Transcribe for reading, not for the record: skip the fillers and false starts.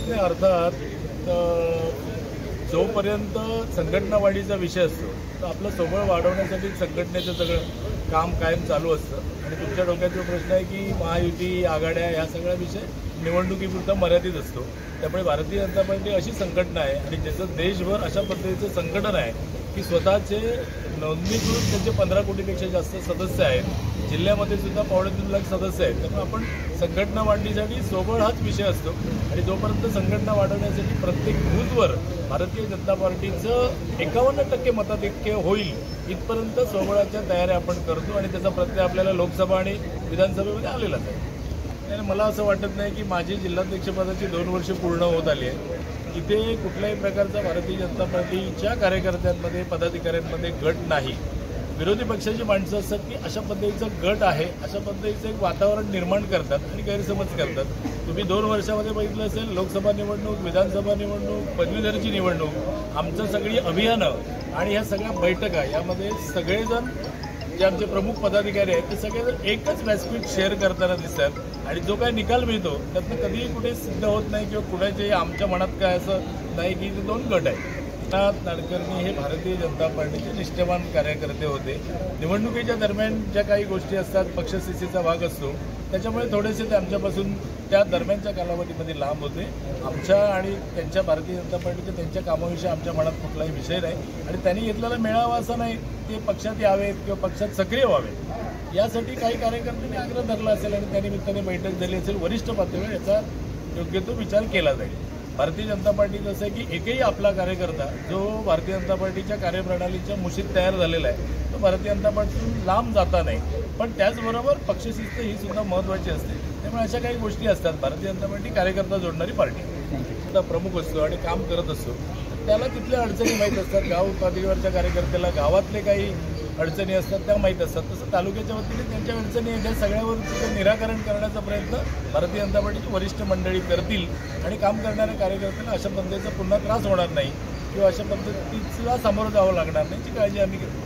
नाही अर्थात जोपर्यंत संघटना वाढीचा विषय असतो तर आपलं सबळ वाढवण्यासाठी संघटनेचं सगळं काम कायम चालू असतं आणि तुमच्या डोक्याचा प्रश्न आहे की महायुती आघाड्या ह्या सगळ्या विषय निवडणुकीपुरता मर्यादित असतो. त्यामुळे भारतीय जनता पार्टी अशी संघटना आहे आणि ज्याचं देशभर अशा पद्धतीचं संघटन आहे की स्वतःचे नोंदणीकृत त्यांचे 15 कोटीपेक्षा जास्त सदस्य आहेत. जिल्ह्यामध्ये सुद्धा 2.5 लाख सदस्य आहेत. त्यामुळे आपण संघटना वाढणीसाठी सोबळ हाच विषय असतो आणि जोपर्यंत संघटना वाढवण्यासाठी प्रत्येक बूथवर भारतीय जनता पार्टीचं 51% मताधिक्य होईल इथपर्यंत सोबळाच्या तयाऱ्या आपण करतो आणि त्याचा प्रत्यय आपल्याला लोकसभा आणि विधानसभेमध्ये आलेलाच आहे. आणि मला असं वाटत नाही की माझी जिल्हाध्यक्षपदाची 2 वर्ष पूर्ण होत आली आहे. इथे कुठल्याही प्रकारचा भारतीय जनता पार्टीच्या कार्यकर्त्यांमध्ये पदाधिकाऱ्यांमध्ये गट नाही. विरोधी पक्षाची माणसं असतात की अशा पद्धतीचा गट आहे अशा पद्धतीचं एक वातावरण निर्माण करतात आणि गैरसमज करतात. तुम्ही 2 वर्षामध्ये बघितलं असेल लोकसभा निवडणूक, विधानसभा निवडणूक, पदवीधरची निवडणूक, आमचं सगळी अभियानं आणि ह्या सगळ्या बैठका यामध्ये सगळेजण जे आमचे प्रमुख पदाधिकारी आहेत ते सगळेजण एकच व्यासपीठ शेअर करताना दिसतात आणि जो काही निकाल मिळतो त्यातनं कधीही कुठे सिद्ध होत नाही किंवा कुणाचे आमच्या मनात काय असं नाही की ते 2 गट आहेत. नाडकर्णी हे भारतीय जनता पार्टीचे निष्ठावान कार्यकर्ते होते. निवडणुकीच्या दरम्यान ज्या काही गोष्टी असतात पक्षशिस्तीचा भाग असतो त्याच्यामुळे थोडेसे ते आमच्यापासून त्या दरम्यानच्या कालावधीमध्ये लांब होते. आमच्या आणि त्यांच्या भारतीय जनता पार्टीच्या त्यांच्या कामाविषयी आमच्या मनात कुठलाही विषय नाही आणि त्यांनी घेतलेला मेळावा असा नाही ते पक्षात यावेत किंवा पक्षात सक्रिय व्हावेत यासाठी काही कार्यकर्त्यांनी आग्रह धरला असेल आणि त्यानिमित्ताने बैठक झाली असेल. वरिष्ठ पातळीवर याचा योग्य तो विचार केला जाईल. भारतीय जनता पार्टीचं असं आहे की एकही आपला कार्यकर्ता जो भारतीय जनता पार्टीच्या कार्यप्रणालीच्या मुशीत तयार झालेला आहे तो भारतीय जनता पार्टीतून लांब जाता नाही. पण त्याचबरोबर पक्षशिस्त ही सुद्धा महत्त्वाची असते. त्यामुळे अशा काही गोष्टी असतात. भारतीय जनता पार्टी कार्यकर्ता जोडणारी पार्टी सुद्धा प्रमुख असतो आणि काम करत असतो. त्याला तिथल्या अडचणी माहीत असतात. गाव पातळीवरच्या कार्यकर्त्याला गावातले काही अडचणी असतात त्या माहीत असतात. तसं तालुक्याच्या वतीने त्यांच्या अडचणी आहेत त्या सगळ्यावर निराकरण करण्याचा प्रयत्न भारतीय जनता पार्टीची वरिष्ठ मंडळी करतील आणि काम करणाऱ्या कार्यकर्त्यांना अशा पद्धतीचा पुन्हा त्रास होणार नाही किंवा अशा पद्धतीला सामोरं जावं लागणार नाही याची काळजी आम्ही घेतो.